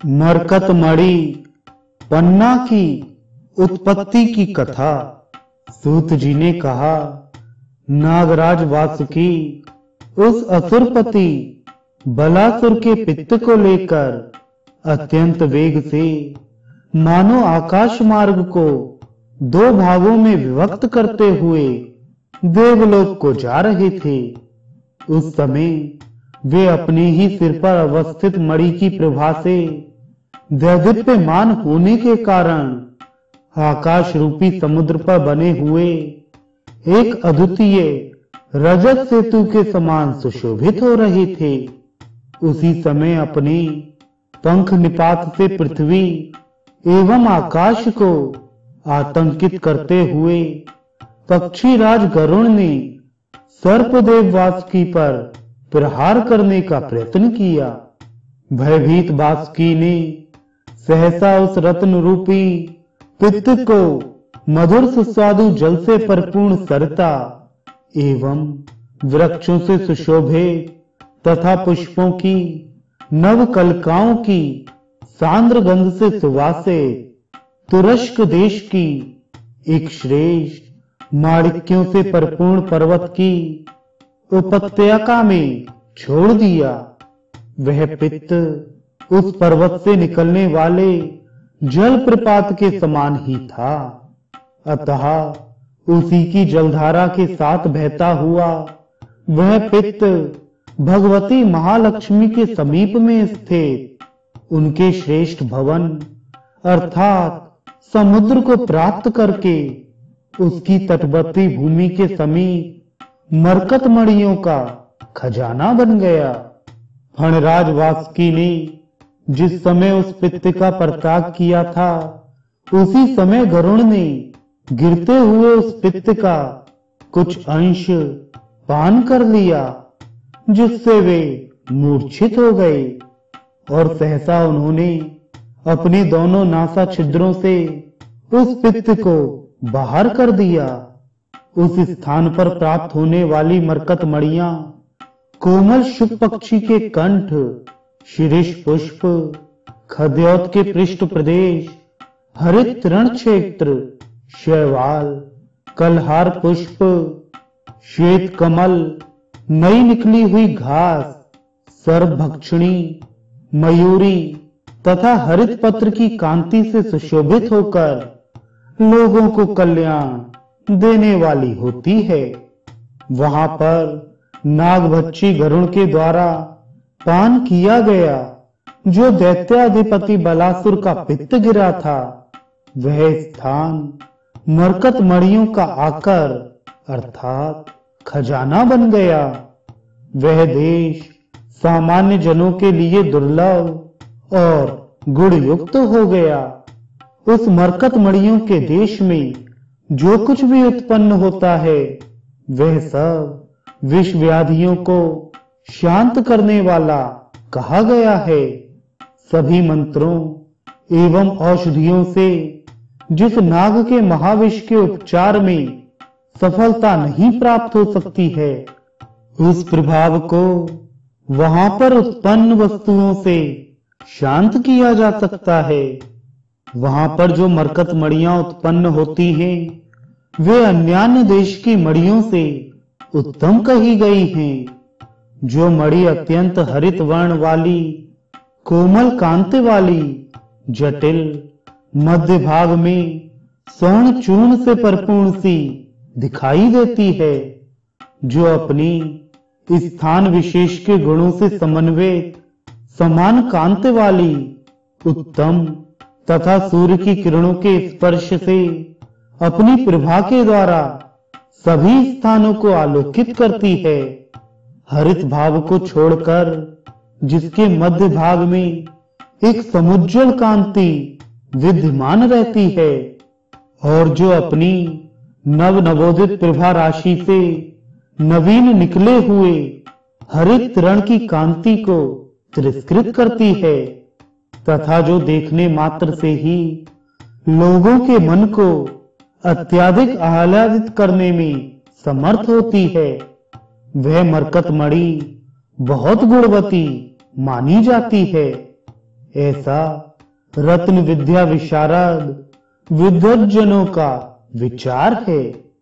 मरकत मणि पन्ना की उत्पत्ति की कथा। सूत जी ने कहा, नागराज वासुकी उस असुरपति बलासुर के पित्त को लेकर अत्यंत वेग से मानो आकाश मार्ग को दो भागों में विभक्त करते हुए देवलोक को जा रहे थे। उस समय वे अपने ही सिर पर अवस्थित मणि की प्रभा से दैदीप्यमान होने के कारण आकाश रूपी समुद्र पर बने हुए एक अद्वितीय रजत सेतु के समान सुशोभित हो रहे थे। उसी समय अपने पंख निपात से पृथ्वी एवं आकाश को आतंकित करते हुए पक्षीराज गरुण ने सर्पदेव वासुकी पर प्रहार करने का प्रयत्न किया। भयभीत वासुकी ने सहसा उस रत्न रूपी पित्त को मधुर सुस्वादु जल से परिपूर्ण सरिता एवं वृक्षों से सुशोभित तथा पुष्पों की नवकलकाओं की सांद्र गंध से सुवासित तुरस्क देश की एक श्रेष्ठ माणिक्यों से परिपूर्ण पर्वत की उपत्यका में छोड़ दिया। वह पित्त उस पर्वत से निकलने वाले जल प्रपात के समान ही था। अतः उसी की जलधारा के साथ बहता हुआ वह पित्त भगवती महालक्ष्मी के समीप में स्थित उनके श्रेष्ठ भवन अर्थात समुद्र को प्राप्त करके उसकी तटवर्ती भूमि के समीप मरकत मणियों का खजाना बन गया। फणराज वासुकी ने जिस समय उस पित्त का परत्याग किया था, उसी समय गरुण ने गिरते हुए उस पित्त का कुछ अंश पान कर लिया, जिससे वे मूर्छित हो गए और सहसा उन्होंने अपने दोनों नासा छिद्रों से उस पित्त को बाहर कर दिया। उस स्थान पर प्राप्त होने वाली मरकत मणियां कोमल शुभ पक्षी के कंठ, शीर्ष पुष्प, खद्योत के पृष्ठ प्रदेश, हरित तृण क्षेत्र, शैवाल, कलहार पुष्प, श्वेत कमल, नई निकली हुई घास, सर्वभक्षणी, मयूरी तथा हरित पत्र की कांति से सुशोभित होकर लोगों को कल्याण देने वाली होती है। वहां पर नागभक्षी गरुण के द्वारा पान किया गया जो दैत्याधिपति बलासुर का पित्त गिरा था, वह स्थान मरकत मणियों का आकर अर्थात खजाना बन गया। वह देश सामान्य जनों के लिए दुर्लभ और गुण युक्त हो गया। उस मरकत मणियों के देश में जो कुछ भी उत्पन्न होता है, वह सब विष व्याधियों को शांत करने वाला कहा गया है। सभी मंत्रों एवं औषधियों से जिस नाग के महाविष के उपचार में सफलता नहीं प्राप्त हो सकती है, उस प्रभाव को वहां पर उत्पन्न वस्तुओं से शांत किया जा सकता है। वहां पर जो मरकत मणियां उत्पन्न होती हैं, वे अन्यान्य देश की मणियों से उत्तम कही गई हैं। जो मणि अत्यंत हरित वर्ण वाली, कोमल कांति वाली, जटिल, मध्य भाग में स्वर्ण चूर्ण से परिपूर्ण सी दिखाई देती है, जो अपनी स्थान विशेष के गुणों से समन्वित समान कांति वाली, उत्तम तथा सूर्य की किरणों के स्पर्श से अपनी प्रभा के द्वारा सभी स्थानों को आलोकित करती है। हरित भाव को छोड़कर जिसके मध्य भाग में एक समुज्ज्वल कांति विद्यमान रहती है और जो अपनी नव नवोदित प्रभा राशि से नवीन निकले हुए हरित तृण की कांति को तिरस्कृत करती है तथा जो देखने मात्र से ही लोगों के मन को अत्यधिक आह्लादित करने में समर्थ होती है, वह मरकत मणि बहुत गुणवती मानी जाती है। ऐसा रत्न विद्या विशारद विद्वज्जनों का विचार है।